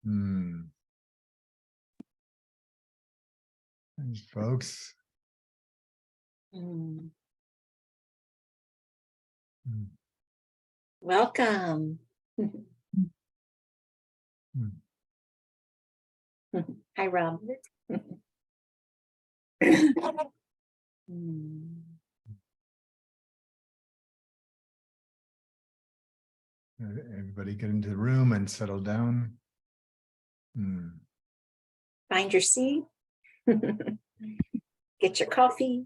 Thanks, folks. Welcome. Hi, Rob. Everybody get into the room and settle down. Find your seat. Get your coffee.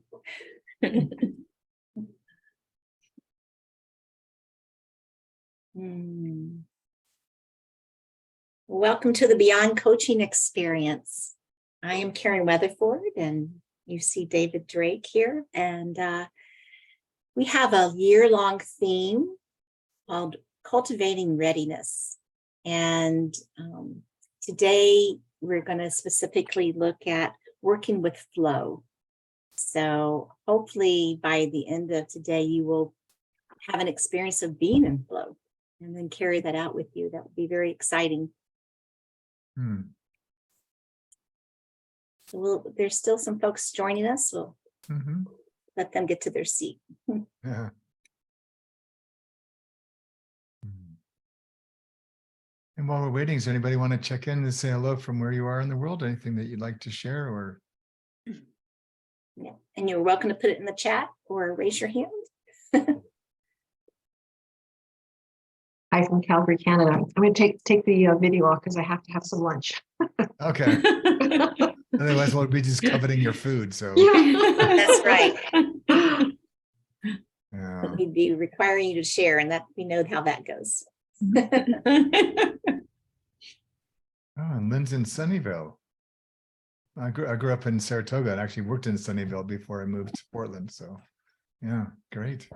Welcome to the Beyond Coaching Experience. I am Karen Weatherford, and you see David Drake here. And we have a year-long theme called Cultivating Readiness. And today we're going to specifically look at working with flow. So hopefully by the end of today, you will have an experience of being in flow and then carry that out with you. That would be very exciting. So there's still some folks joining us. We'll let them get to their seat. Yeah. And while we're waiting, does anybody want to check in and say hello from where you are in the world? Anything that you'd like to share? Or yeah. And you're welcome to put it in the chat or raise your hand. Hi from Calgary, Canada. I'm going to take the video off because I have to have some lunch. Okay. Otherwise, we'll be just coveting your food. So Yeah. That's right. Yeah. We'd be requiring you to share, and that we know how that goes. Oh, and Lynn's in Sunnyvale. I grew up in Saratoga and actually worked in Sunnyvale before I moved to Portland. So yeah, great.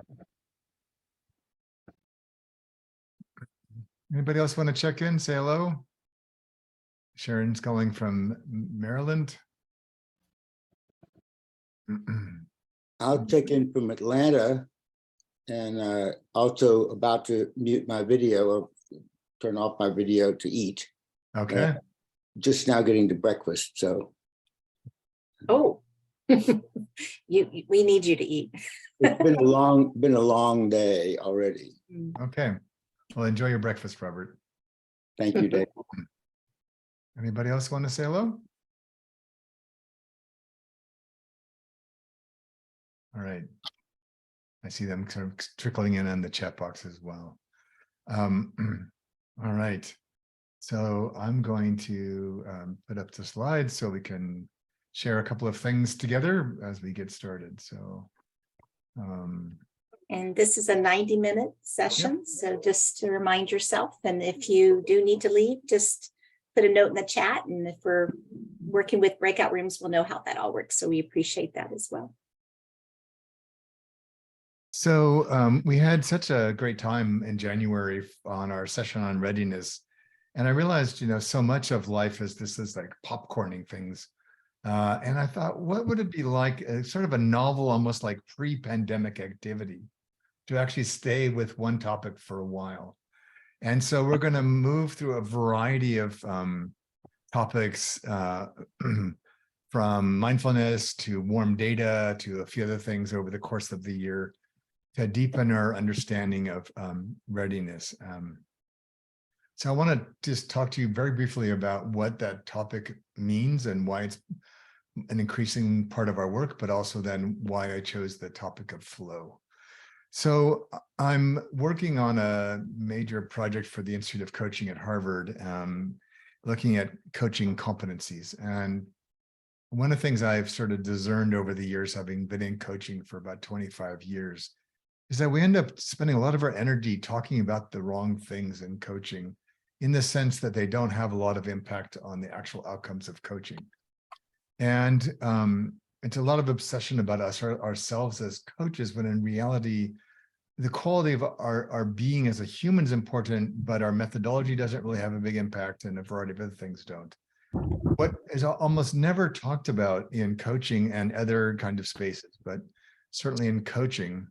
Anybody else want to check in, say hello? Sharon's calling from Maryland. I'll check in from Atlanta, and also about to mute my video or turn off my video to eat. Okay. Just now getting to breakfast, so. Oh, we need you to eat. It's been a long day already. Okay. Well, enjoy your breakfast, Robert. Thank you, Dave. Anybody else want to say hello? All right. I see them sort of trickling in on the chat box as well. All right. So I'm going to put up the slides so we can share a couple of things together as we get started. So. And this is a 90-minute session. Yep. So just to remind yourself, and if you do need to leave, just put a note in the chat. And if we're working with breakout rooms, we'll know how that all works. So we appreciate that as well. So we had such a great time in January on our session on readiness. And I realized, so much of life is like popcorning things. And I thought, what would it be like, sort of a novel, almost like pre-pandemic activity to actually stay with one topic for a while. And so we're going to move through a variety of topics from mindfulness to warm data to a few other things over the course of the year to deepen our understanding of readiness. So I want to just talk to you very briefly about what that topic means and why it's an increasing part of our work, but also then why I chose the topic of flow. So I'm working on a major project for the Institute of Coaching at Harvard, looking at coaching competencies. And one of the things I've sort of discerned over the years, having been in coaching for about 25 years, is that we end up spending a lot of our energy talking about the wrong things in coaching, in the sense that they don't have a lot of impact on the actual outcomes of coaching. And it's a lot of obsession about ourselves as coaches, when in reality, the quality of our being as a human is important, but our methodology doesn't really have a big impact, and a variety of other things don't. What is almost never talked about in coaching and other kind of spaces, but certainly in coaching,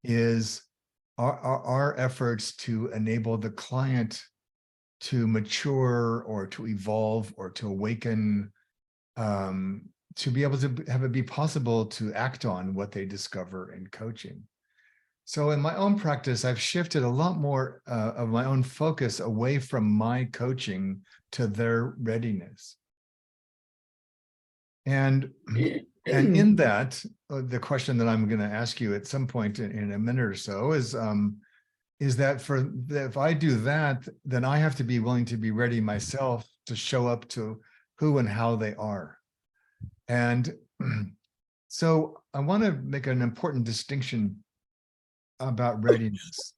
is our efforts to enable the client to mature or to evolve or to awaken, to be able to have it be possible to act on what they discover in coaching. So in my own practice, I've shifted a lot more of my own focus away from my coaching to their readiness. And in that, the question that I'm going to ask you at some point in a minute or so is that if I do that, then I have to be willing to be ready myself to show up to who and how they are. And so I want to make an important distinction about readiness.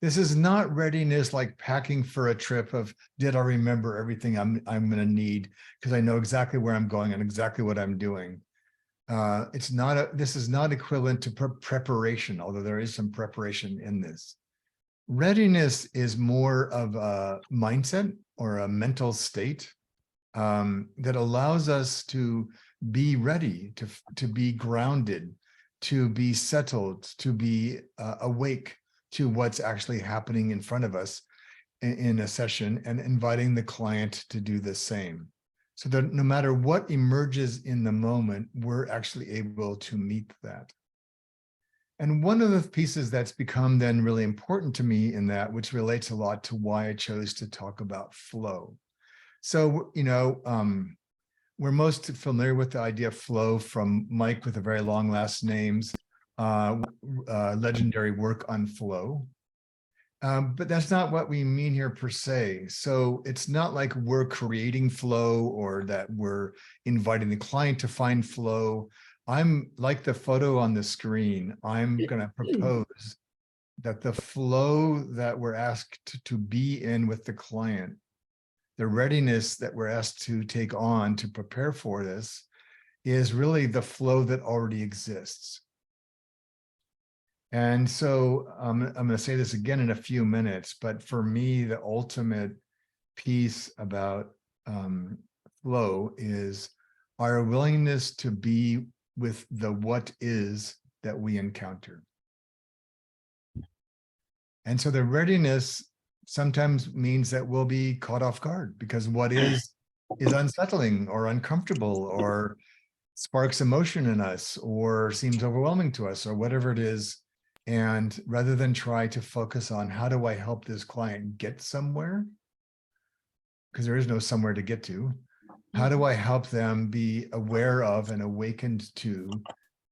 This is not readiness like packing for a trip of, did I remember everything I'm going to need because I know exactly where I'm going and exactly what I'm doing. This is not equivalent to preparation, although there is some preparation in this. Readiness is more of a mindset or a mental state that allows us to be ready, to be grounded, to be settled, to be awake to what's actually happening in front of us in a session, and inviting the client to do the same. So that no matter what emerges in the moment, we're actually able to meet that. And one of the pieces that's become then really important to me in that, which relates a lot to why I chose to talk about flow. So, we're most familiar with the idea of flow from Mike with the very long last names, legendary work on flow. But that's not what we mean here per se. So it's not like we're creating flow or that we're inviting the client to find flow. I'm like the photo on the screen. I'm going to propose that the flow that we're asked to be in with the client, the readiness that we're asked to take on to prepare for this, is really the flow that already exists. And so I'm going to say this again in a few minutes, but for me, the ultimate piece about flow is our willingness to be with the what is that we encounter. And so the readiness sometimes means that we'll be caught off guard because what is unsettling or uncomfortable or sparks emotion in us or seems overwhelming to us or whatever it is. And rather than try to focus on how do I help this client get somewhere, because there is no somewhere to get to, how do I help them be aware of and awakened to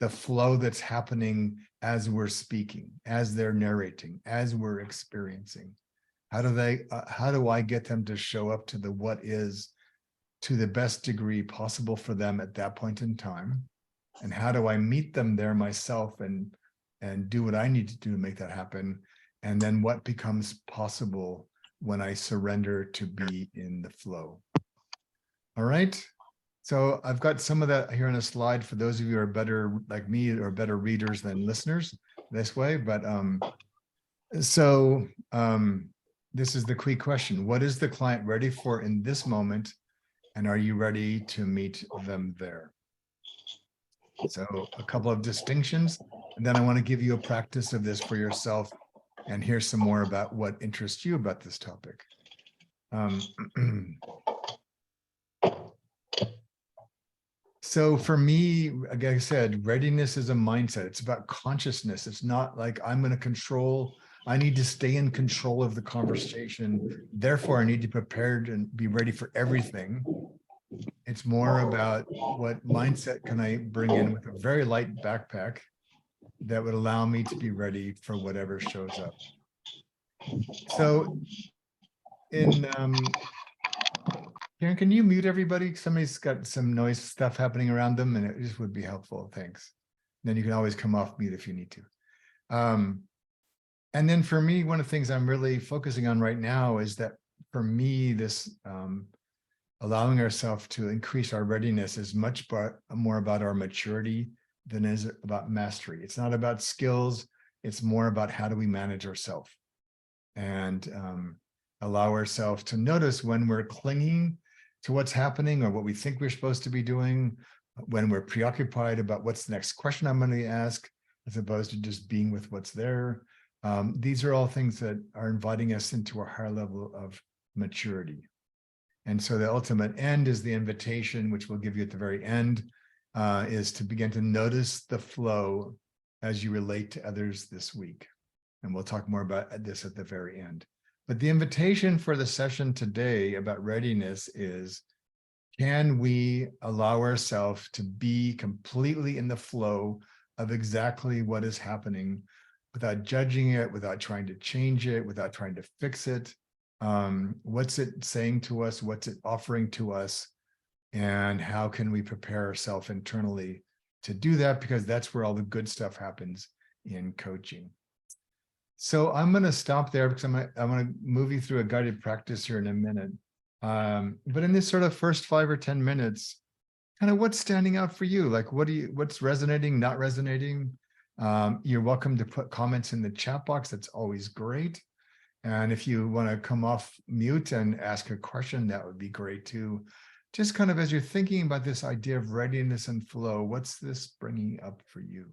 the flow that's happening as we're speaking, as they're narrating, as we're experiencing? How do I get them to show up to the what is to the best degree possible for them at that point in time? And how do I meet them there myself and do what I need to do to make that happen? And then what becomes possible when I surrender to be in the flow? All right. So I've got some of that here on a slide for those of you who are better like me or better readers than listeners this way. But this is the key question. What is the client ready for in this moment? And are you ready to meet them there? So a couple of distinctions, and then I want to give you a practice of this for yourself and hear some more about what interests you about this topic. So for me, like I said, readiness is a mindset. It's about consciousness. It's not like I'm going to control. I need to stay in control of the conversation. Therefore, I need to be prepared and be ready for everything. It's more about what mindset can I bring in with a very light backpack that would allow me to be ready for whatever shows up. So Karen, can you mute everybody? Somebody's got some noise stuff happening around them, and it just would be helpful. Thanks. Then you can always come off mute if you need to. And then for me, one of the things I'm really focusing on right now is that for me, this allowing ourselves to increase our readiness is much more about our maturity than is about mastery. It's not about skills. It's more about how do we manage ourselves and allow ourselves to notice when we're clinging to what's happening or what we think we're supposed to be doing, when we're preoccupied about what's the next question I'm going to ask, as opposed to just being with what's there. These are all things that are inviting us into a higher level of maturity. And so the ultimate end is the invitation, which we'll give you at the very end, is to begin to notice the flow as you relate to others this week. And we'll talk more about this at the very end. But the invitation for the session today about readiness is, can we allow ourselves to be completely in the flow of exactly what is happening without judging it, without trying to change it, without trying to fix it? What's it saying to us? What's it offering to us? And how can we prepare ourselves internally to do that? Because that's where all the good stuff happens in coaching. So I'm going to stop there because I'm going to move you through a guided practice here in a minute. But in this sort of first 5 or 10 minutes, kind of what's standing out for you? Like, what's resonating, not resonating? You're welcome to put comments in the chat box. That's always great. And if you want to come off mute and ask a question, that would be great too. Just kind of as you're thinking about this idea of readiness and flow, what's this bringing up for you?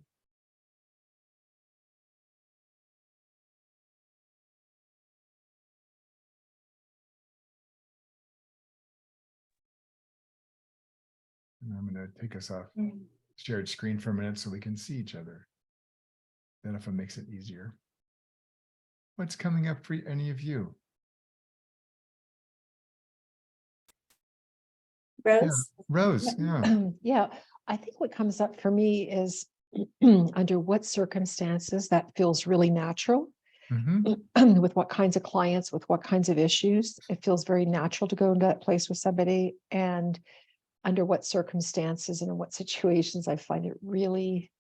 And I'm going to take us off shared screen for a minute so we can see each other. Then if it makes it easier. What's coming up for any of you? Rose? Rose, yeah. Yeah, I think what comes up for me is under what circumstances that feels really natural, Mhm. with what kinds of clients, with what kinds of issues. It feels very natural to go into that place with somebody, and under what circumstances and in what situations I find it really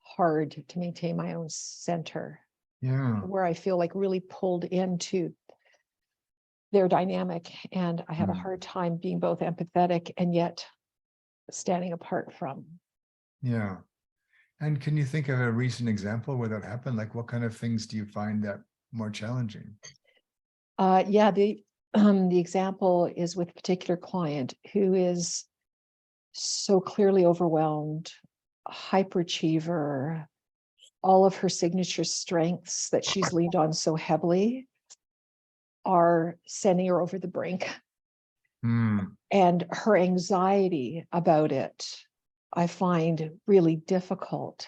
hard to maintain my own center, Yeah. where I feel like really pulled into their dynamic, and I have a hard time being both empathetic and yet standing apart from. Yeah. And can you think of a recent example where that happened? Like, what kind of things do you find that more challenging? Yeah, the example is with a particular client who is so clearly overwhelmed, hyperachiever, all of her signature strengths that she's leaned on so heavily are sending her over the brink. And her anxiety about it, I find really difficult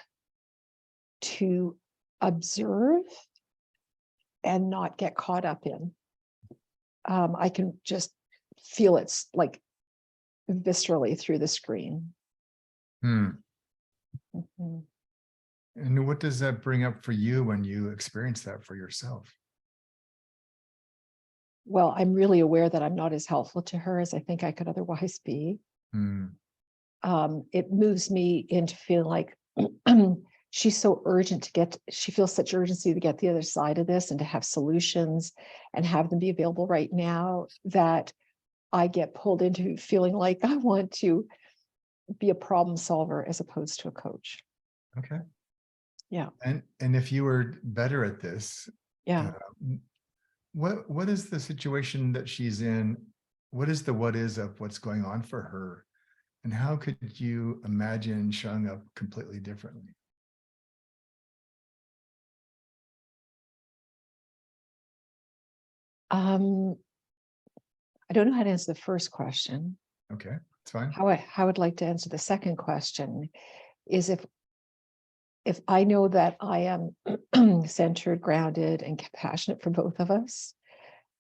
to observe and not get caught up in. I can just feel it's like viscerally through the screen. And Mhm. what does that bring up for you when you experience that for yourself? Well, I'm really aware that I'm not as helpful to her as I think I could otherwise be. It moves me into feeling like she's so urgent to get, she feels such urgency to get the other side of this and to have solutions and have them be available right now, that I get pulled into feeling like I want to be a problem solver as opposed to a coach. Okay. Yeah. And if you were better at this, Yeah. what is the situation that she's in? What is of what's going on for her? And how could you imagine showing up completely differently? I don't know how to answer the first question. Okay, it's fine. How I would like to answer the second question is, if I know that I am centered, grounded, and compassionate for both of us,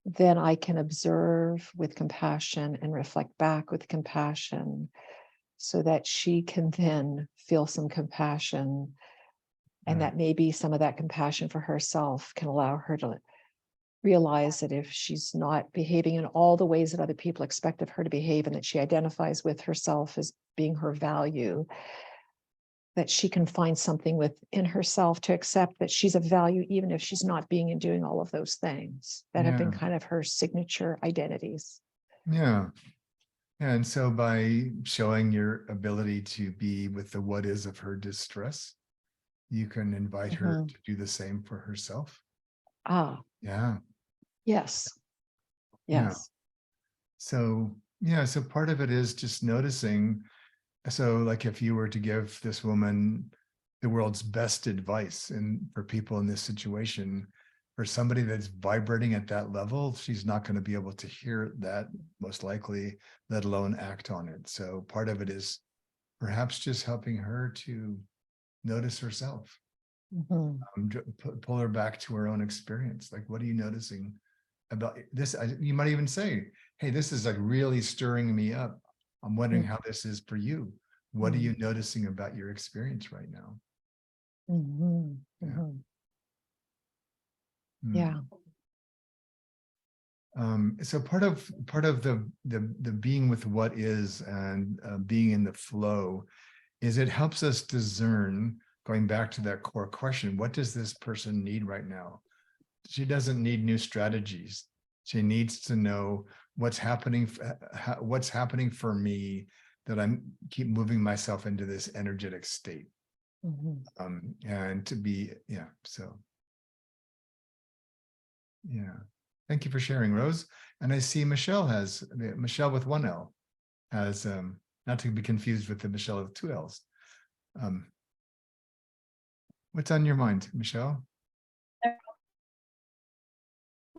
then I can observe with compassion and reflect back with compassion, so that she can then feel some compassion, and that maybe some of that compassion for herself can allow her to realize that if she's not behaving in all the ways that other people expect of her to behave, and that she identifies with herself as being her value, that she can find something within herself to accept that she's of value, even if she's not being and doing all of those things that have been kind of her signature identities. Yeah. And so by showing your ability to be with the what is of her distress, you can invite her to do the same for herself. Ah, Yeah. yes. Yeah. Yes. So, yeah, so part of it is just noticing. So like if you were to give this woman the world's best advice and for people in this situation, or somebody that's vibrating at that level, she's not going to be able to hear that most likely, let alone act on it. So part of it is perhaps just helping her to notice herself, Mhm. pull her back to her own experience. Like, what are you noticing about this? You might even say, hey, this is like really stirring me up. I'm wondering how this is for you. What are you noticing about your experience right now? Mhm. Yeah. Mhm. Hmm. Yeah. So part of the being with what is and being in the flow is it helps us discern, going back to that core question, what does this person need right now? She doesn't need new strategies. She needs to know what's happening for me, that I'm keep moving myself into this energetic state. Mhm. And to be, so yeah. Thank you for sharing, Rose. And I see Michelle with one L has, not to be confused with the Michelle with two L's. What's on your mind, Michelle?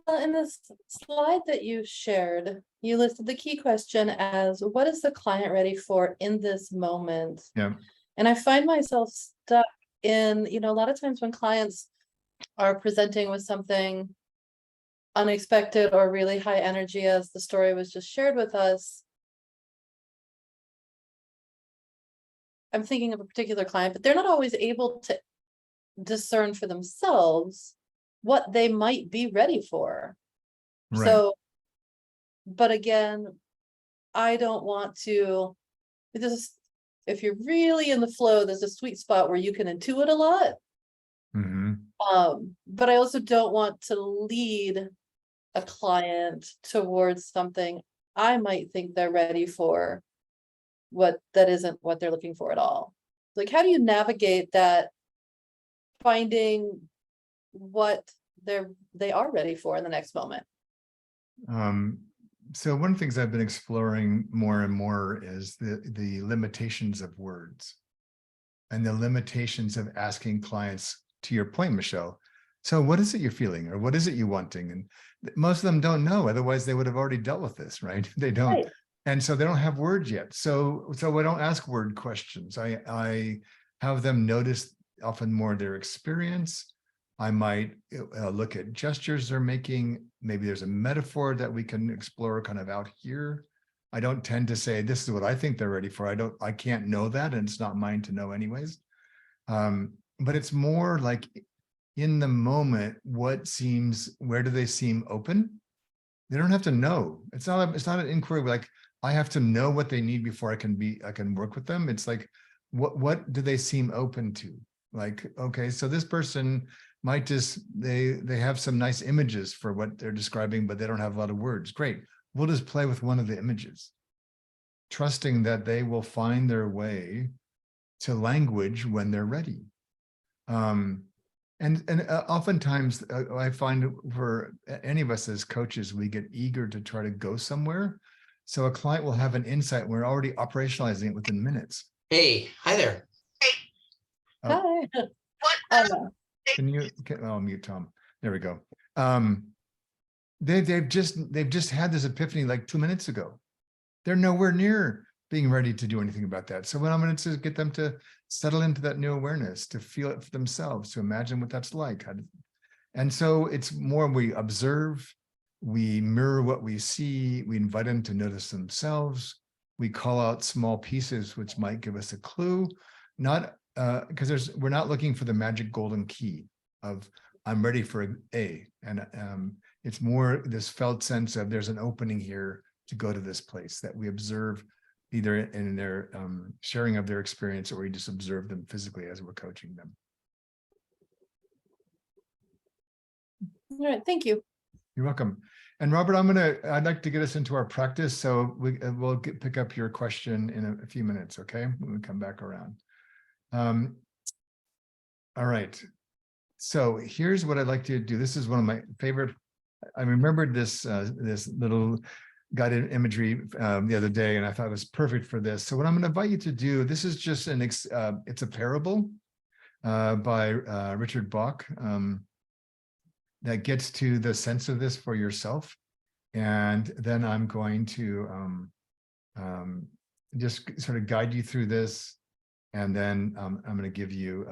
Well, in this slide that you shared, you listed the key question as, what is the client ready for in this moment? Yeah. And I find myself stuck in, a lot of times when clients are presenting with something unexpected or really high energy, as the story was just shared with us, I'm thinking of a particular client, but they're not always able to discern for themselves what they might be ready for. Right. So, but again, I don't want to, if you're really in the flow, there's a sweet spot where you can intuit a lot. But I also don't want to lead a client towards something I might think they're ready for, that isn't what they're looking for at all. Like, how do you navigate that, finding what they are ready for in the next moment? So one of the things I've been exploring more and more is the limitations of words and the limitations of asking clients, to your point, Michelle. So what is it you're feeling, or what is it you're wanting? And most of them don't know. Otherwise, they would have already dealt with this, right? They don't. Right. And so they don't have words yet. So I don't ask word questions. I have them notice often more their experience. I might look at gestures they're making. Maybe there's a metaphor that we can explore kind of out here. I don't tend to say, this is what I think they're ready for. I can't know that, and it's not mine to know anyways. But it's more like in the moment, where do they seem open? They don't have to know. It's not an inquiry like I have to know what they need before I can work with them. It's like, what do they seem open to? Like, okay, so this person might just, they have some nice images for what they're describing, but they don't have a lot of words. Great. We'll just play with one of the images, trusting that they will find their way to language when they're ready. And oftentimes I find for any of us as coaches, we get eager to try to go somewhere. So a client will have an insight. We're already operationalizing it within minutes. Hey, hi there. Oh. Hi. I'll mute Tom. There we go. They've just had this epiphany like 2 minutes ago. They're nowhere near being ready to do anything about that. So when I'm going to get them to settle into that new awareness, to feel it for themselves, to imagine what that's like. And so it's more, we observe, we mirror what we see, we invite them to notice themselves. We call out small pieces, which might give us a clue, not because we're not looking for the magic golden key of I'm ready for A. And it's more this felt sense of there's an opening here to go to this place that we observe either in their sharing of their experience, or we just observe them physically as we're coaching them. All right, thank you. You're welcome. And Robert, I'd like to get us into our practice. So we'll pick up your question in a few minutes, okay? When we come back around. All right. So here's what I'd like to do. This is one of my favorite. I remembered this little guided imagery the other day, and I thought it was perfect for this. So what I'm going to invite you to do, this is just it's a parable by Richard Bach. that gets to the sense of this for yourself. And then I'm going to just sort of guide you through this. And then I'm going to give you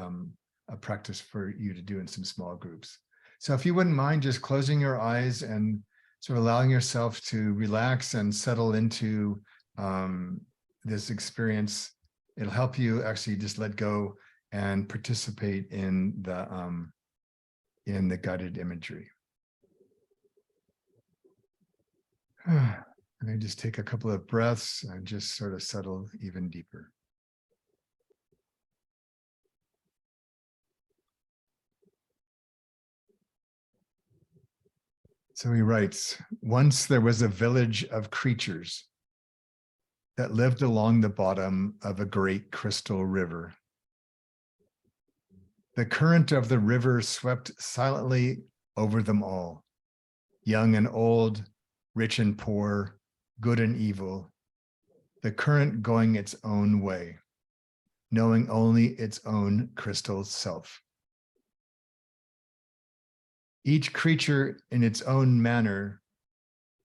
a practice for you to do in some small groups. So if you wouldn't mind just closing your eyes and sort of allowing yourself to relax and settle into this experience, it'll help you actually just let go and participate in the guided imagery. And I just take a couple of breaths and just sort of settle even deeper. So he writes, once there was a village of creatures that lived along the bottom of a great crystal river. The current of the river swept silently over them all, young and old, rich and poor, good and evil, the current going its own way, knowing only its own crystal self. Each creature in its own manner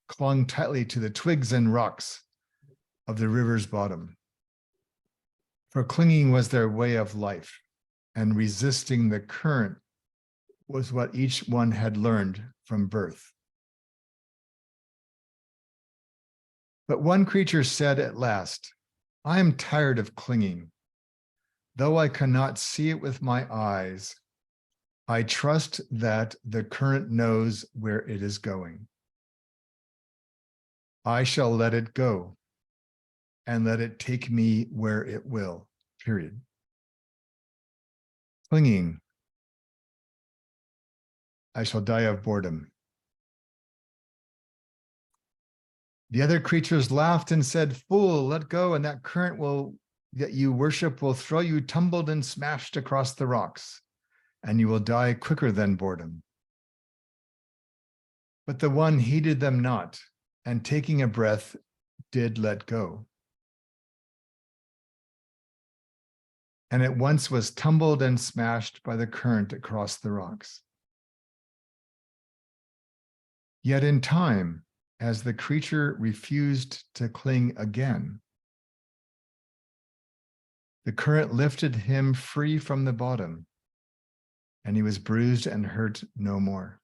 clung tightly to the twigs and rocks of the river's bottom. For clinging was their way of life, and resisting the current was what each one had learned from birth. But one creature said at last, I am tired of clinging. Though I cannot see it with my eyes, I trust that the current knows where it is going. I shall let it go and let it take me where it will, period. Clinging, I shall die of boredom. The other creatures laughed and said, fool, let go, and that current that you worship will throw you tumbled and smashed across the rocks, and you will die quicker than boredom. But the one heeded them not, and taking a breath, did let go. And at once was tumbled and smashed by the current across the rocks. Yet in time, as the creature refused to cling again, the current lifted him free from the bottom, and he was bruised and hurt no more.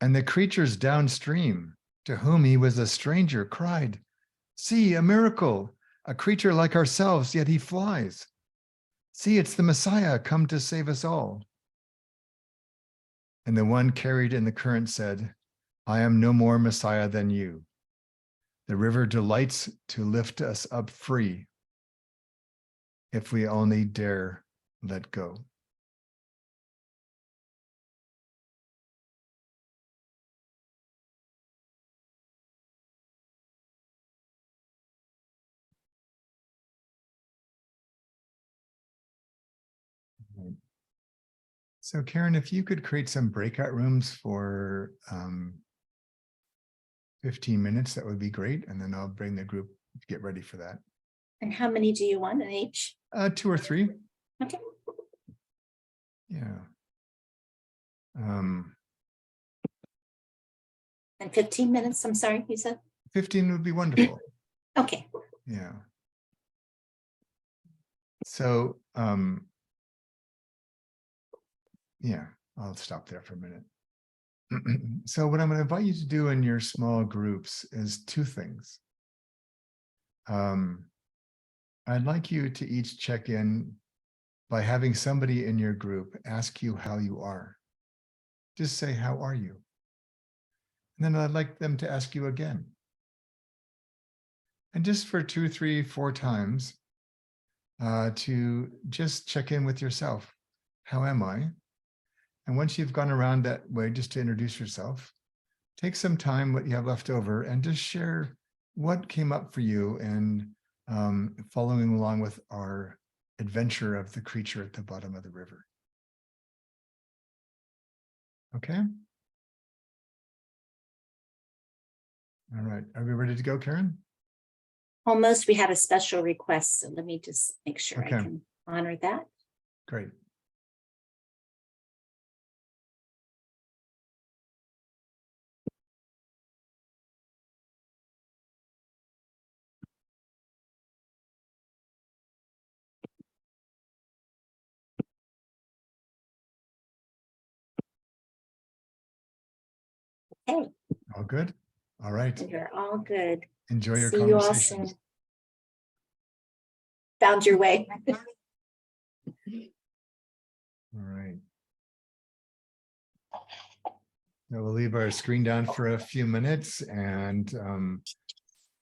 And the creatures downstream, to whom he was a stranger, cried, see, a miracle, a creature like ourselves, yet he flies. See, it's the Messiah come to save us all. And the one carried in the current said, I am no more Messiah than you. The river delights to lift us up free if we only dare let go. So Karen, if you could create some breakout rooms for 15 minutes, that would be great. And then I'll bring the group to get ready for that. And how many do you want in each? 2 or 3. Okay. Yeah. And 15 minutes, I'm sorry, you said? 15 would be wonderful. Okay. Yeah. So, yeah, I'll stop there for a minute. So what I'm going to invite you to do in your small groups is 2 things. I'd like you to each check in by having somebody in your group ask you how you are. Just say, how are you? And then I'd like them to ask you again. And just for 2, 3, 4 times, to just check in with yourself. How am I? And once you've gone around that way, just to introduce yourself, take some time, what you have left over, and just share what came up for you and following along with our adventure of the creature at the bottom of the river. Okay. All right. Are we ready to go, Karen? Almost, we had a special request, so let me just make sure Okay. I can honor that. Great. Okay, All good? All right. you're all good. Enjoy your See you all conversations. soon. Found your way. All right. Now we'll leave our screen down for a few minutes and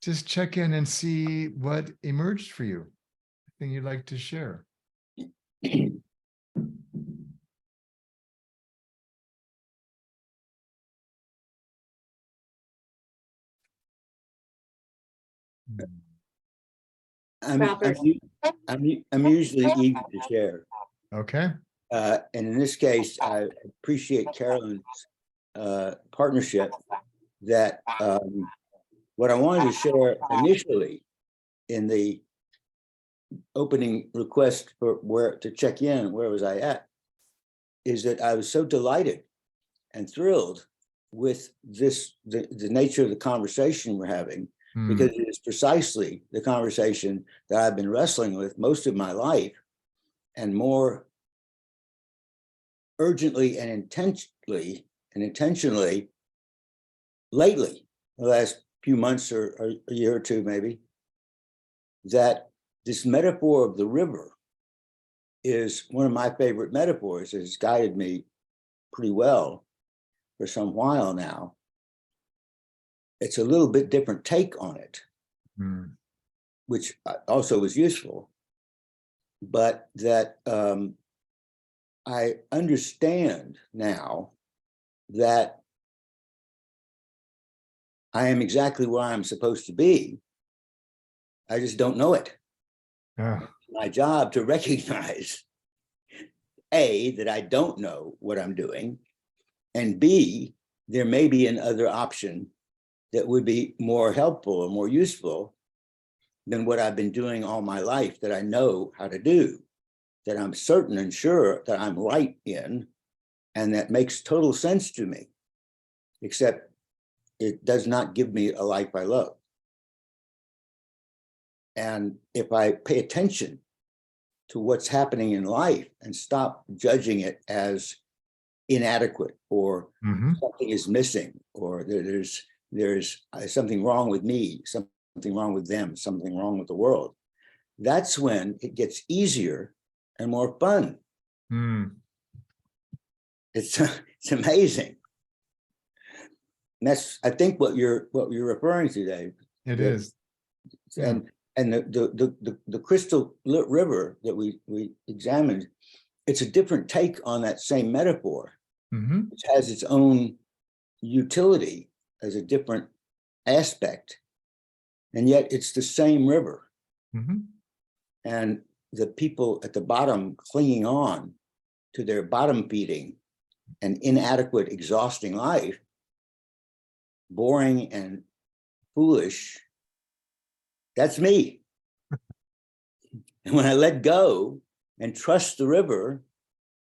just check in and see what emerged for you. Anything you'd like to share? Robert. I'm usually eager to share. Okay. And in this case, I appreciate Carolyn's partnership that what I wanted to share initially in the opening request for where to check in, where was I at, is that I was so delighted and thrilled with this, the nature of the conversation we're having, because it is precisely the conversation that I've been wrestling with most of my life, and more urgently and intentionally lately, the last few months or a year or two maybe, that this metaphor of the river is one of my favorite metaphors. It's guided me pretty well for some while now. It's a little bit different take on it, which also was useful, but that I understand now that I am exactly where I'm supposed to be. I just don't know it. Yeah. My job to recognize A, that I don't know what I'm doing, and B, there may be another option that would be more helpful or more useful than what I've been doing all my life, that I know how to do, that I'm certain and sure that I'm right in, and that makes total sense to me, except it does not give me a life I love. And if I pay attention to what's happening in life and stop judging it as inadequate, or something is missing, or there's something wrong with me, something wrong with them, something wrong with the world, that's when it gets easier and more fun. It's amazing. And that's, I think, what you're referring to, Dave. It is. And the crystal river that we examined, it's a different take on that same metaphor, which has its own utility as a different aspect, and yet it's the same river. And the people at the bottom clinging on to their bottom feeding and inadequate, exhausting life, boring and foolish, that's me. And when I let go and trust the river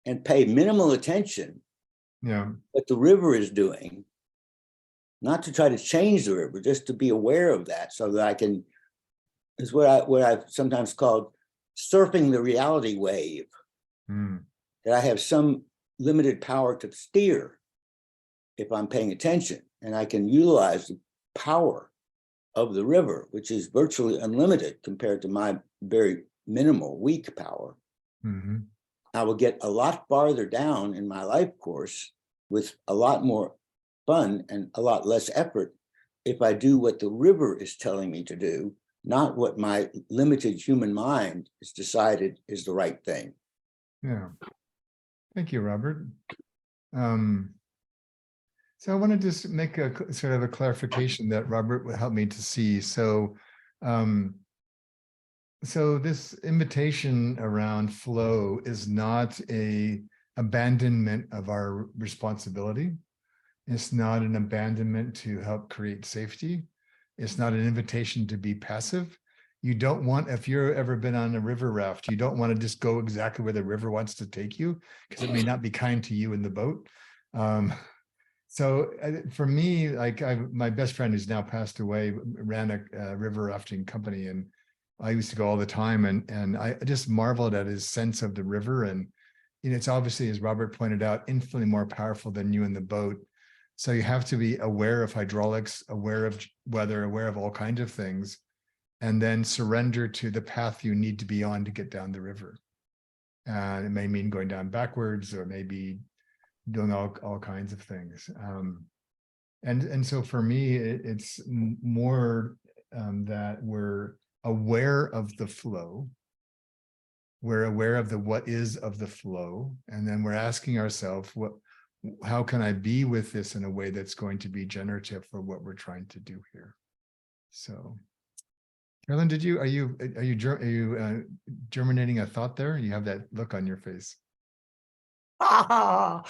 and pay minimal attention what the river is doing, not to try to change the river, just to be aware of that, so that I can, is what I've sometimes called surfing the reality wave, that I have some limited power to steer if I'm paying attention, and I can utilize the power of the river, which is virtually unlimited compared to my very minimal, weak power. I will get a lot farther down in my life course with a lot more fun and a lot less effort if I do what the river is telling me to do, not what my limited human mind has decided is the right thing. Yeah. Thank you, Robert. So I want to just make a sort of a clarification that Robert would help me to see. So, so this invitation around flow is not a abandonment of our responsibility. It's not an abandonment to help create safety. It's not an invitation to be passive. You don't want, if you've ever been on a river raft, you don't want to just go exactly where the river wants to take you, because it may not be kind to you in the boat. So for me, like my best friend who's now passed away ran a river rafting company, and I used to go all the time, and I just marveled at his sense of the river. And it's obviously, as Robert pointed out, infinitely more powerful than you in the boat. So you have to be aware of hydraulics, aware of weather, aware of all kinds of things, and then surrender to the path you need to be on to get down the river. And it may mean going down backwards, or maybe doing all kinds of things. And so for me, it's more that we're aware of the flow. We're aware of the what is of the flow, and then we're asking ourselves, how can I be with this in a way that's going to be generative for what we're trying to do here? So, Carolyn, are you germinating a thought there? You have that look on your face. I'm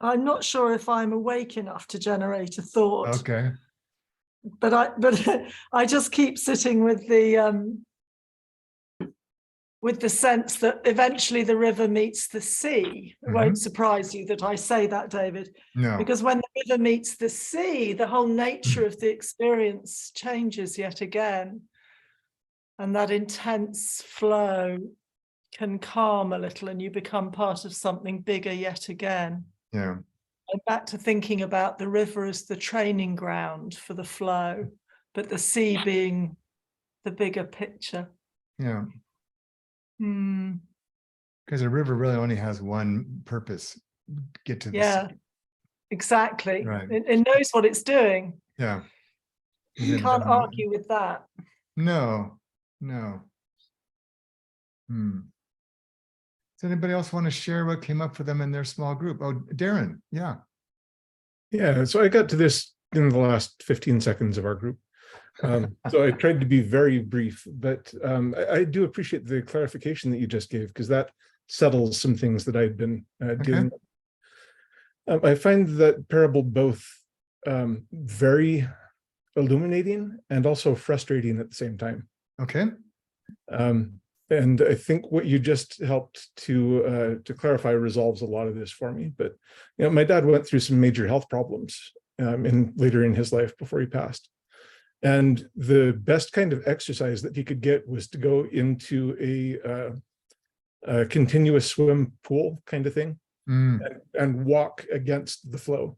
not sure if I'm awake enough to generate a thought. Okay. But I just keep sitting with the sense that eventually the river meets the sea. It won't surprise you that I say that, David. No. Because when the river meets the sea, the whole nature of the experience changes yet again. And that intense flow can calm a little, and you become part of something bigger yet again. Yeah. And back to thinking about the river as the training ground for the flow, but the sea being the bigger picture. Yeah. Because a river really only has one purpose: get to the sea. Exactly. Right. It knows what it's doing. Yeah. You can't argue with that. No. Does anybody else want to share what came up for them in their small group? Oh, Darren. Yeah. Yeah, so I got to this in the last 15 seconds of our group. So I tried to be very brief, but I do appreciate the clarification that you just gave, because that settles some things that I've been dealing with. I find that parable both very illuminating and also frustrating at the same time. Okay. And I think what you just helped to clarify resolves a lot of this for me. But my dad went through some major health problems later in his life before he passed. And the best kind of exercise that he could get was to go into a continuous swim pool kind of thing and walk against the flow.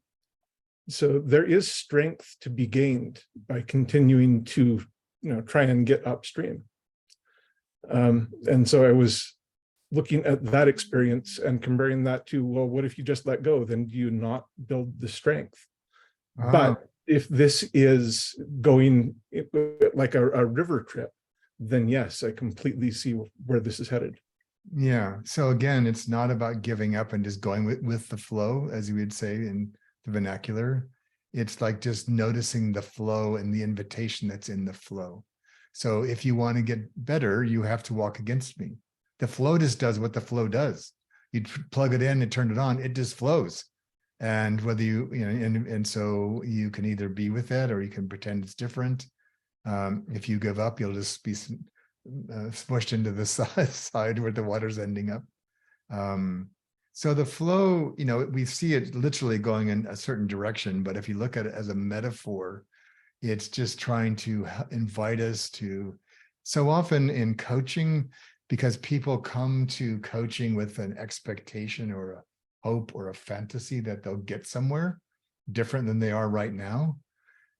So there is strength to be gained by continuing to try and get upstream. And so I was looking at that experience and comparing that to, well, what if you just let go? Then do you not build the strength? But if this is going like a river trip, then yes, I completely see where this is headed. Yeah. So again, it's not about giving up and just going with the flow, as you would say in the vernacular. It's like just noticing the flow and the invitation that's in the flow. So if you want to get better, you have to walk against me. The flow just does what the flow does. You plug it in and turn it on, it just flows. And whether and so you can either be with it or you can pretend it's different. If you give up, you'll just be smushed into the side where the water's ending up. So the flow, we see it literally going in a certain direction, but if you look at it as a metaphor, it's just trying to invite us to, so often in coaching, because people come to coaching with an expectation or a hope or a fantasy that they'll get somewhere different than they are right now.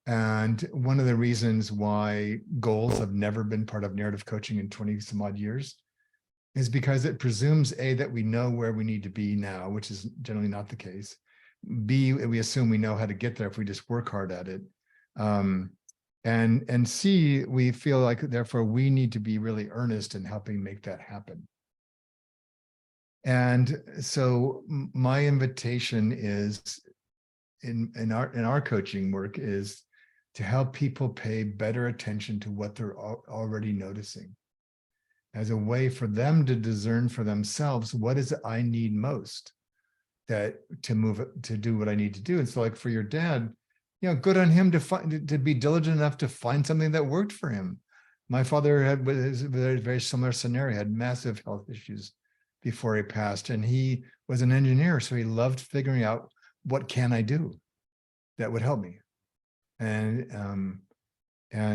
And one of the reasons why goals have never been part of narrative coaching in 20 some odd years is because it presumes A, that we know where we need to be now, which is generally not the case. B, we assume we know how to get there if we just work hard at it. And C, we feel like therefore we need to be really earnest in helping make that happen. And so my invitation is in our coaching work is to help people pay better attention to what they're already noticing, as a way for them to discern for themselves, what is it I need most to do what I need to do. And so like for your dad, good on him to be diligent enough to find something that worked for him. My father had a very similar scenario, had massive health issues before he passed, and he was an engineer, so he loved figuring out what can I do that would help me. And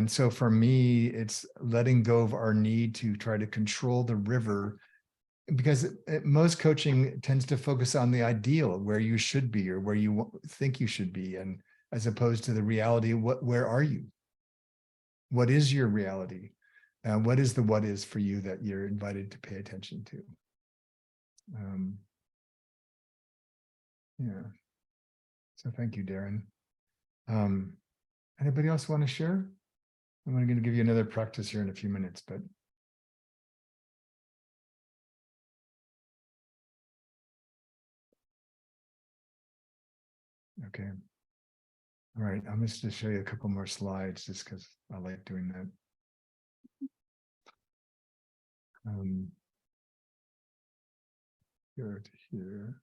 so for me, it's letting go of our need to try to control the river because most coaching tends to focus on the ideal, where you should be or where you think you should be, and as opposed to the reality, where are you? What is your reality? What is the what is for you that you're invited to pay attention to? Yeah. So thank you, Darren. Anybody else want to share? I'm going to give you another practice here in a few minutes, but. Okay. All right. I'm just to show you a couple more slides just because I like doing that. Here to here.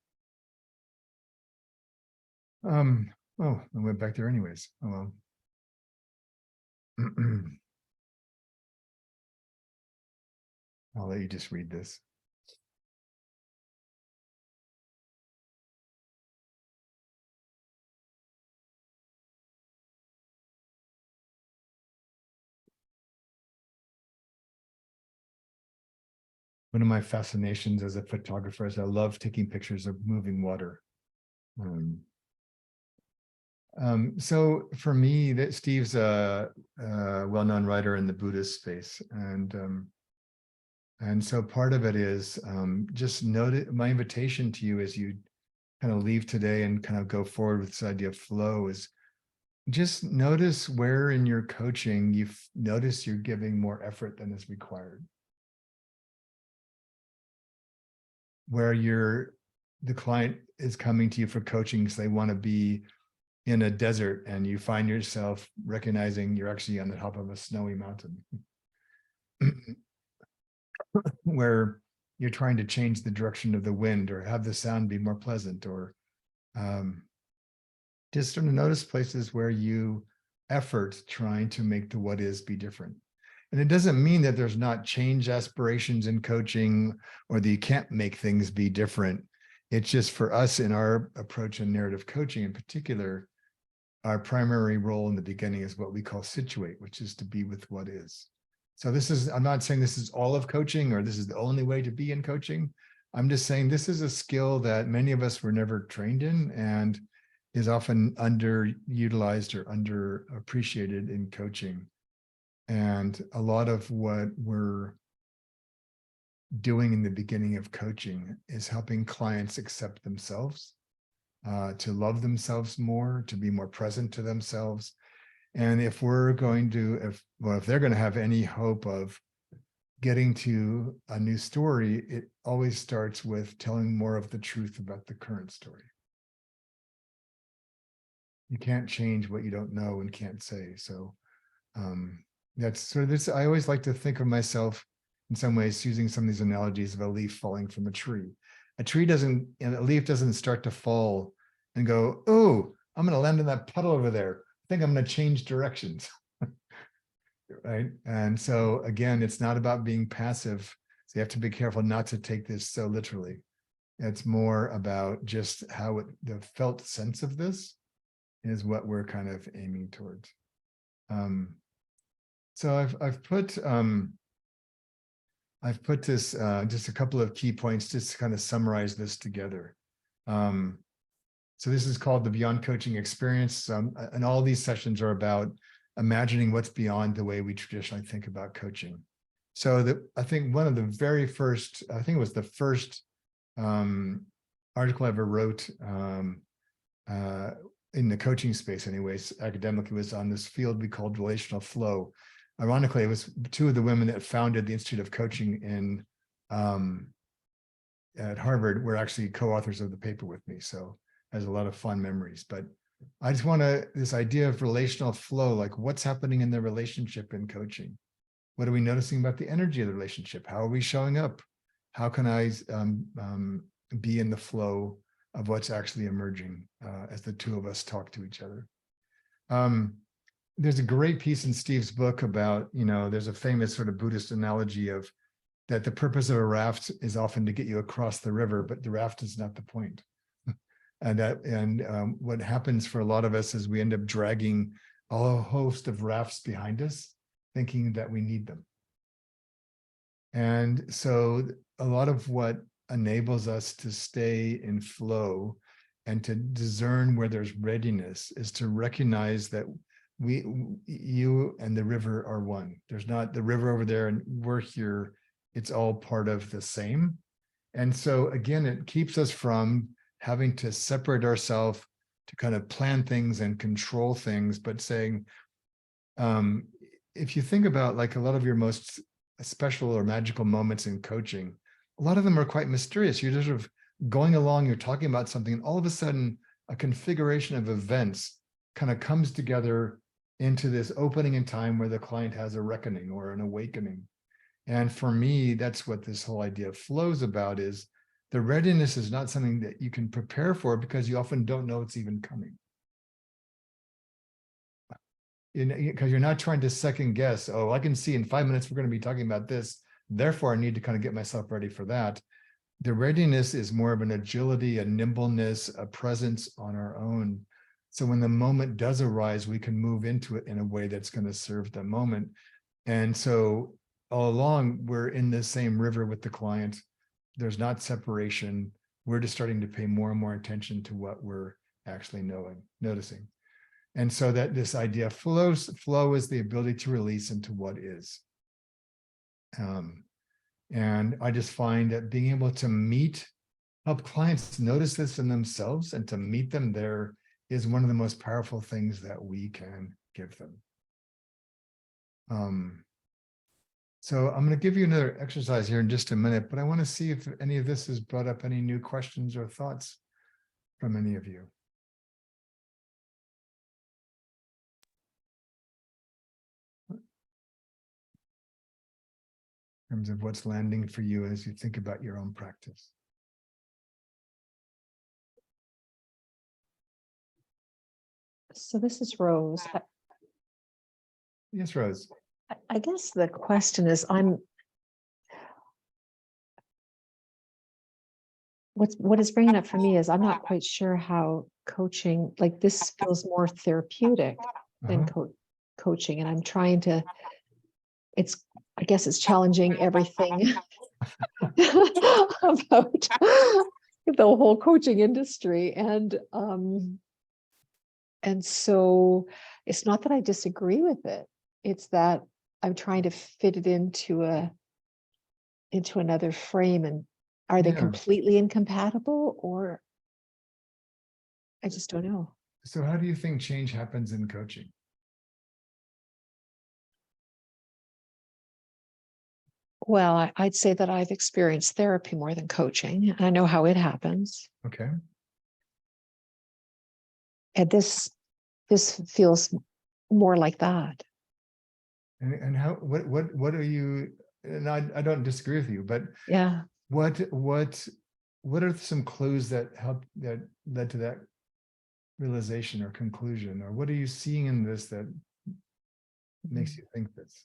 Oh, I went back there anyways. Oh well. I'll let you just read this. One of my fascinations as a photographer is I love taking pictures of moving water. So for me, that Steve's a well-known writer in the Buddhist space, and so part of it is just note. My invitation to you as you kind of leave today and kind of go forward with this idea of flow is just notice where in your coaching you've noticed you're giving more effort than is required. Where the client is coming to you for coaching because they want to be in a desert and you find yourself recognizing you're actually on the top of a snowy mountain. Where you're trying to change the direction of the wind or have the sound be more pleasant, or just sort of notice places where you effort trying to make the what is be different. And it doesn't mean that there's not change aspirations in coaching or that you can't make things be different. It's just for us in our approach in narrative coaching in particular, our primary role in the beginning is what we call situate, which is to be with what is. So this is, I'm not saying this is all of coaching or this is the only way to be in coaching. I'm just saying this is a skill that many of us were never trained in and is often underutilized or underappreciated in coaching. And a lot of what we're doing in the beginning of coaching is helping clients accept themselves, to love themselves more, to be more present to themselves. And if we're going to, if they're going to have any hope of getting to a new story, it always starts with telling more of the truth about the current story. You can't change what you don't know and can't say. So that's sort of this. I always like to think of myself in some ways using some of these analogies of a leaf falling from a tree. A tree doesn't, a leaf doesn't start to fall and go, oh, I'm going to land in that puddle over there. I think I'm going to change directions. Right. And so again, it's not about being passive. So you have to be careful not to take this so literally. It's more about just how the felt sense of this is what we're kind of aiming towards. So I've put this just a couple of key points just to kind of summarize this together. So this is called the Beyond Coaching Experience, and all these sessions are about imagining what's beyond the way we traditionally think about coaching. So I think one of the very first, I think it was the first article I ever wrote in the coaching space anyways, academically, was on this field we called relational flow. Ironically, it was two of the women that founded the Institute of Coaching in at Harvard were actually co-authors of the paper with me. So has a lot of fun memories. But I just want to, this idea of relational flow, like what's happening in the relationship in coaching? What are we noticing about the energy of the relationship? How are we showing up? How can I be in the flow of what's actually emerging as the two of us talk to each other? There's a great piece in Steve's book about, there's a famous sort of Buddhist analogy of that the purpose of a raft is often to get you across the river, but the raft is not the point. And what happens for a lot of us is we end up dragging a whole host of rafts behind us, thinking that we need them. And so a lot of what enables us to stay in flow and to discern where there's readiness is to recognize that you and the river are one. There's not the river over there and we're here. It's all part of the same. And so again, it keeps us from having to separate ourselves to kind of plan things and control things, but saying, if you think about like a lot of your most special or magical moments in coaching, a lot of them are quite mysterious. You're just sort of going along, you're talking about something, and all of a sudden a configuration of events kind of comes together into this opening in time where the client has a reckoning or an awakening. And for me, that's what this whole idea of flow is about, is the readiness is not something that you can prepare for because you often don't know it's even coming. Because you're not trying to second guess, oh, I can see in 5 minutes we're going to be talking about this, therefore I need to kind of get myself ready for that. The readiness is more of an agility, a nimbleness, a presence on our own. So when the moment does arise, we can move into it in a way that's going to serve the moment. And so all along, we're in the same river with the client. There's not separation. We're just starting to pay more and more attention to what we're actually noticing. And so that this idea of flow is the ability to release into what is. And I just find that being able to help clients notice this in themselves and to meet them there is one of the most powerful things that we can give them. So I'm going to give you another exercise here in just a minute, but I want to see if any of this has brought up any new questions or thoughts from any of you. In terms of what's landing for you as you think about your own practice. So this is Rose. Yes, Rose. I guess the question is, what is bringing up for me is I'm not quite sure how coaching, like this feels more therapeutic than coaching, and I'm trying to, I guess it's challenging everything about the whole coaching industry. And so it's not that I disagree with it. It's that I'm trying to fit it into another frame. And are they completely incompatible, or I just don't know. So how do you think change happens in coaching? Well, I'd say that I've experienced therapy more than coaching, and I know how it happens. Okay. And this feels more like that. And how, what are you, and I don't disagree with you, but Yeah. what are some clues that led to that realization or conclusion, or what are you seeing in this that makes you think this?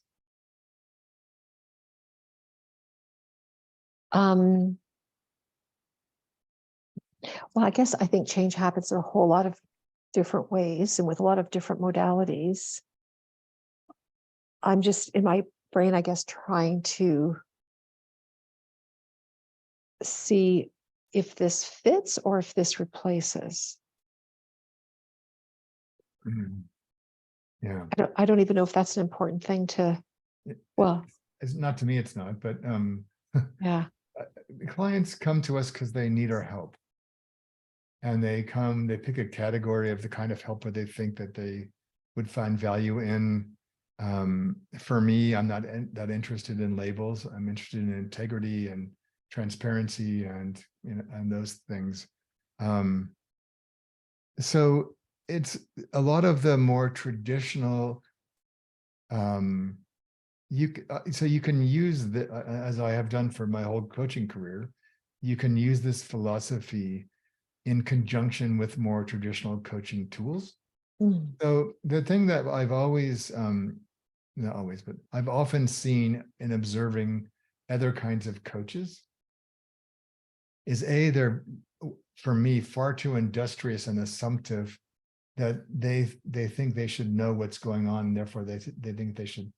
Well, I guess I think change happens in a whole lot of different ways and with a lot of different modalities. I'm just in my brain, I guess, trying to see if this fits or if this replaces. Yeah. I don't even know if that's an important thing to, well, It's not, to me, it's not, but yeah. Clients come to us because they need our help. And they pick a category of the kind of help that they think that they would find value in. For me, I'm not that interested in labels. I'm interested in integrity and transparency and those things. So it's a lot of the more traditional. So you can use as I have done for my whole coaching career, you can use this philosophy in conjunction with more traditional coaching tools. So the thing that I've always, not always, but I've often seen in observing other kinds of coaches is they're, for me, far too industrious and assumptive that they think they should know what's going on, and therefore they think they should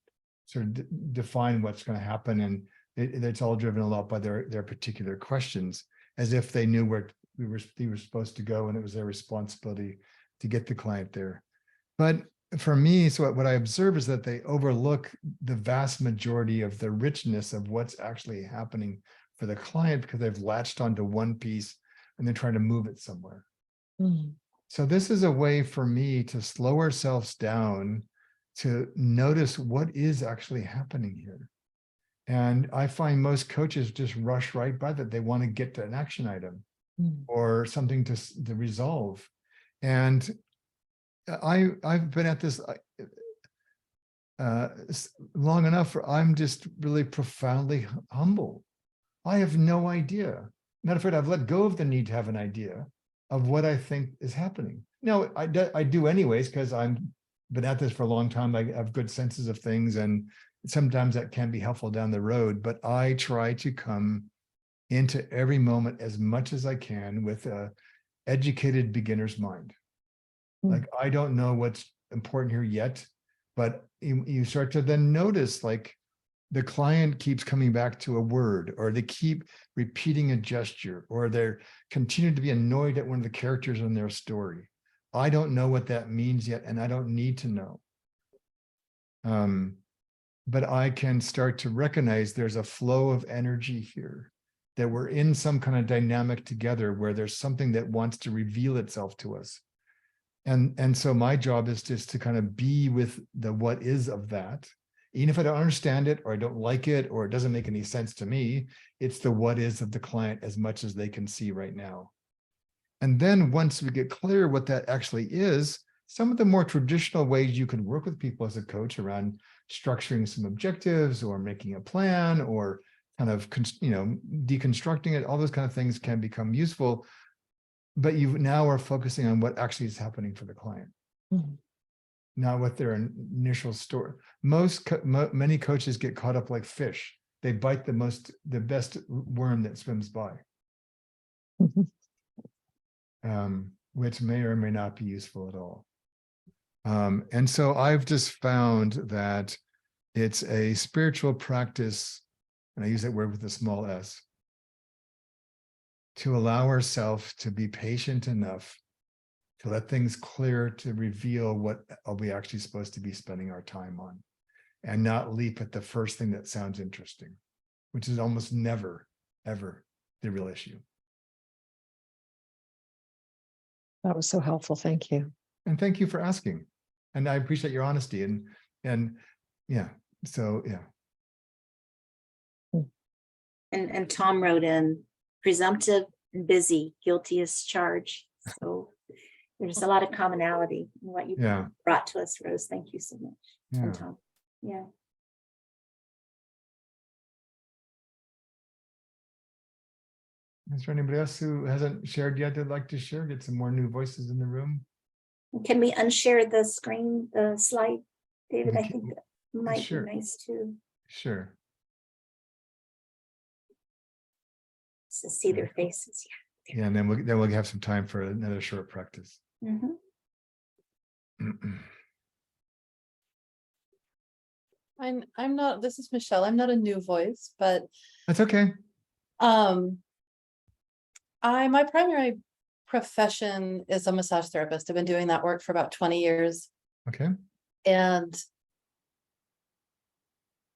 sort of define what's going to happen, and It's all driven a lot by their particular questions, as if they knew where they were supposed to go, and it was their responsibility to get the client there. But for me, so what I observe is that they overlook the vast majority of the richness of what's actually happening for the client, because they've latched onto one piece and they're trying to move it somewhere. Mm. So this is a way for me to slow ourselves down, to notice what is actually happening here. And I find most coaches just rush right by that. They want to get to an action item Mm. or something to resolve. And I've been at this long enough where I'm just really profoundly humble. I have no idea. Matter of fact, I've let go of the need to have an idea of what I think is happening. Now, I do anyways, because I've been at this for a long time. I have good senses of things, and sometimes that can be helpful down the road, but I try to come into every moment as much as I can with a educated beginner's mind. Like, I don't know what's important here yet, but you start to then notice, like, the client keeps coming back to a word, or they keep repeating a gesture, or they're continue to be annoyed at one of the characters in their story. I don't know what that means yet, and I don't need to know. But I can start to recognize there's a flow of energy here, that we're in some kind of dynamic together where there's something that wants to reveal itself to us. And so my job is just to kind of be with the what is of that. Even if I don't understand it, or I don't like it, or it doesn't make any sense to me, it's the what is of the client as much as they can see right now. And then once we get clear what that actually is, some of the more traditional ways you can work with people as a coach around structuring some objectives, or making a plan, or kind of, deconstructing it, all those kind of things can become useful. But you now are focusing on what actually is happening for the client. Mm. Not what their initial story. Many coaches get caught up like fish. They bite the best worm that swims by, which may or may not be useful at all. And so I've just found that it's a spiritual practice, and I use that word with a small s, to allow ourselves to be patient enough to let things clear, to reveal what are we actually supposed to be spending our time on, and not leap at the first thing that sounds interesting, which is almost never, ever the real issue. That was so helpful. Thank you. And thank you for asking. And I appreciate your honesty. And yeah, so yeah. And Tom wrote in, presumptive and busy, guilty as charged. So there's a lot of commonality in what you brought to us, Rose. Thank you so much. Yeah. And Tom. Yeah. Is there anybody else who hasn't shared yet that'd like to share? Get some more new voices in the room? Can we unshare the screen, the slide, David? I Okay. think that might Sure. be nice too. Sure. To see their faces. Yeah, and then we'll have some time for another short practice. Yeah. I'm not, this is Michelle. I'm not a new voice, but That's okay. my primary profession is a massage therapist. I've been doing that work for about 20 years. Okay. And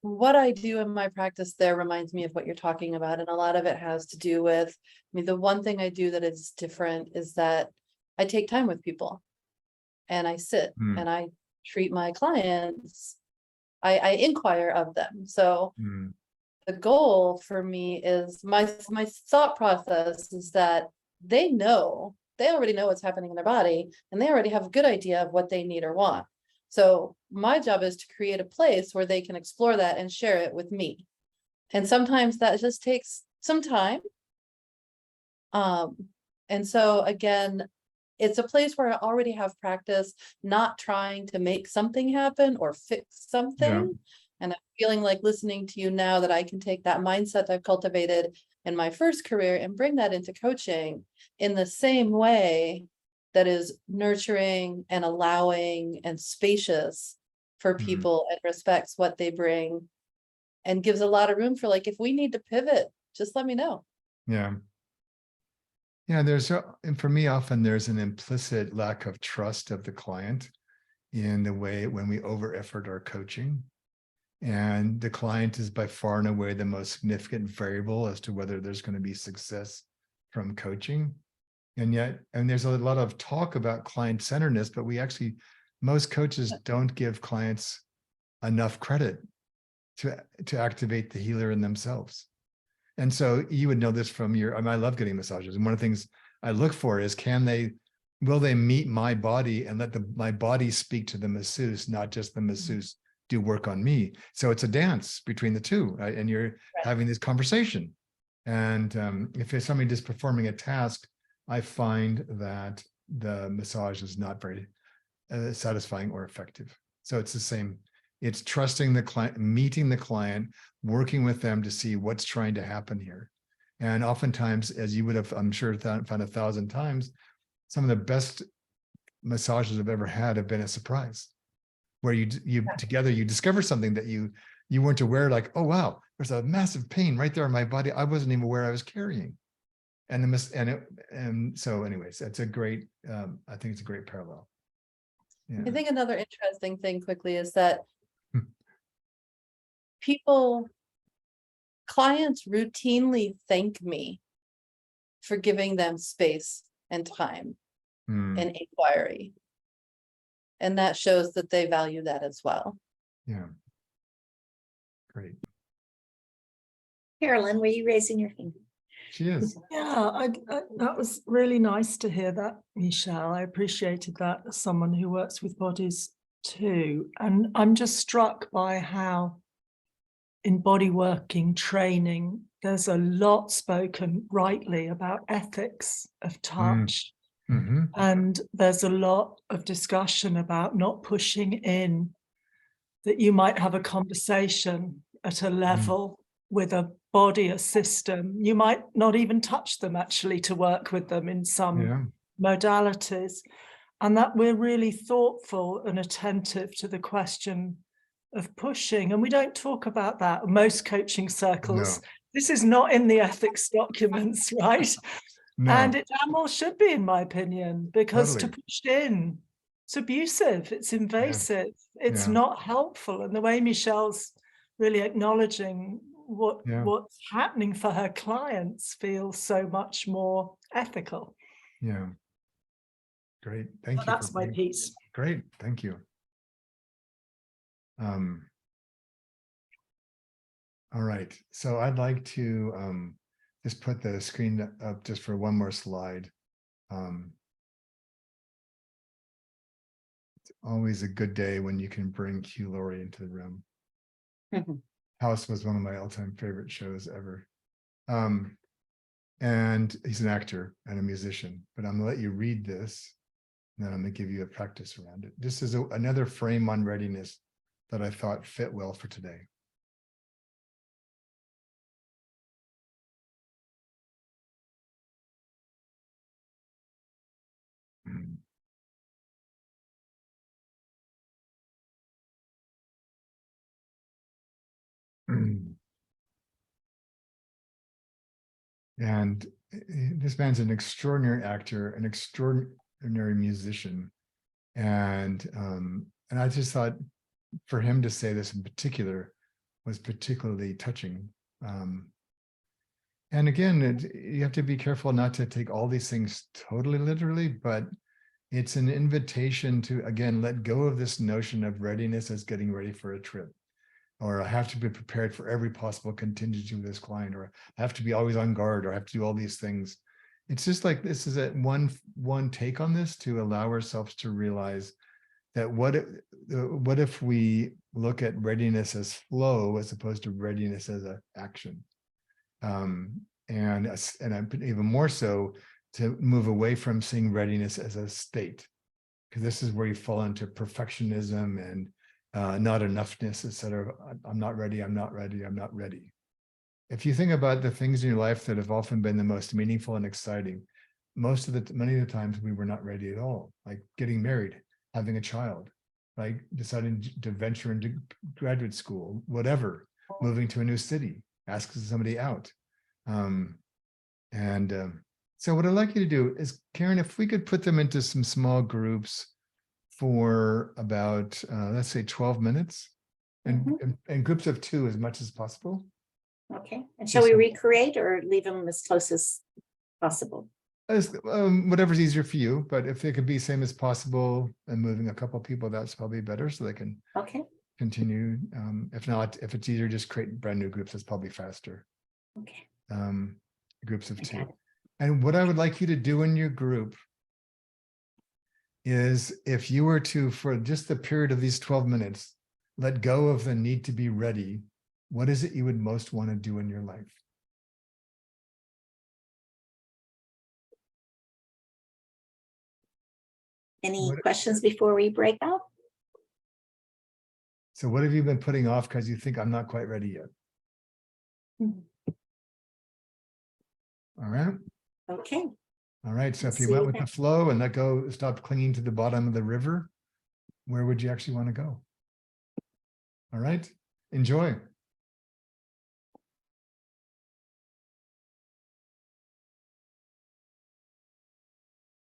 what I do in my practice there reminds me of what you're talking about. And a lot of it has to do with, the one thing I do that is different is that I take time with people, and I sit and I treat my clients. I inquire of them. So the goal for me is my thought process is that they already know what's happening in their body, and they already have a good idea of what they need or want. So my job is to create a place where they can explore that and share it with me. And sometimes that just takes some time. And so again, it's a place where I already have practice, not trying to make something happen or fix something. And I'm feeling like, listening to you now, that I can take that mindset I've cultivated in my first career and bring that into coaching in the same way that is nurturing and allowing and spacious for people and respects what they bring. and gives a lot of room for like, if we need to pivot, just let me know. Yeah. Yeah, and for me, often there's an implicit lack of trust of the client in the way when we over effort our coaching. And the client is by far and away the most significant variable as to whether there's going to be success from coaching. And there's a lot of talk about client-centeredness, but most coaches don't give clients enough credit to activate the healer in themselves. And so you would know this from I love getting massages. And one of the things I look for is, will they meet my body and let my body speak to the masseuse, not just the masseuse do work on me. So it's a dance between the two, right? And you're having this conversation. And if it's somebody just performing a task, I find that the massage is not very satisfying or effective. So it's the same. It's trusting the client, meeting the client, working with them to see what's trying to happen here. And oftentimes, as you would have, I'm sure, found 1,000 times, some of the best massages I've ever had have been a surprise, where together you discover something that you weren't aware, like, oh wow, there's a massive pain right there in my body. I wasn't even aware I was carrying. And so anyways, that's a great, I think it's a great parallel. Yeah. I think another interesting thing quickly is that clients routinely thank me for giving them space and time and inquiry. And that shows that they value that as well. Yeah. Great. Carolyn, were you raising your hand? She is. Yeah, that was really nice to hear that, Michelle. I appreciated that as someone who works with bodies too. And I'm just struck by how in body working training, there's a lot spoken rightly about ethics of touch. Mm-hmm. And there's a lot of discussion about not pushing in, that you might have a conversation at a level with a body, a system. You might not even touch them actually to work with them in some modalities. And that we're really thoughtful and attentive to the question of pushing. And we don't talk about that in most coaching circles. No. This is not in the ethics documents, right? No. And it damn well should be, in my opinion, because Totally. to push in, it's abusive, it's invasive, it's not helpful. And the way Michelle's really acknowledging what's happening for her clients feels so much more ethical. Yeah. Great. Thank you. That's my piece. Great. Thank you. All right. So I'd like to just put the screen up just for one more slide. It's always a good day when you can bring Hugh Laurie into the room. House was one of my all-time favorite shows ever. And he's an actor and a musician, but I'm gonna let you read this, and then I'm gonna give you a practice around it. This is another frame on readiness that I thought fit well for today. And this man's an extraordinary actor, an extraordinary musician. And I just thought for him to say this in particular was particularly touching. And again, you have to be careful not to take all these things totally literally, but it's an invitation to, again, let go of this notion of readiness as getting ready for a trip, or I have to be prepared for every possible contingency with this client, or I have to be always on guard, or I have to do all these things. It's just like, this is one take on this, to allow ourselves to realize that what if we look at readiness as flow as opposed to readiness as an action, and even more so to move away from seeing readiness as a state, because this is where you fall into perfectionism and not enoughness, etc. I'm not ready. I'm not ready. I'm not ready. If you think about the things in your life that have often been the most meaningful and exciting, many of the times we were not ready at all, like getting married, having a child, like deciding to venture into graduate school, whatever. moving to a new city, asking somebody out. So what I'd like you to do is, Karen, if we could put them into some small groups for about, let's say 12 minutes and groups of 2 as much as possible. Okay, and shall we recreate or leave them as close as possible? Whatever's easier for you, but if it could be same as possible and moving a couple people, that's probably better so they can Okay, continue. If not, if it's easier, just create brand new groups. That's probably faster. okay. Groups of I 2. got it. And what I would like you to do in your group is, if you were to, for just the period of these 12 minutes, let go of the need to be ready, what is it you would most want to do in your life? Any What- questions before we break out? So what have you been putting off because you think I'm not quite ready yet? Mhm. All right. Okay, All right. So if you See went you with the then. flow and let go, stop clinging to the bottom of the river, where would you actually want to go? All right. Enjoy.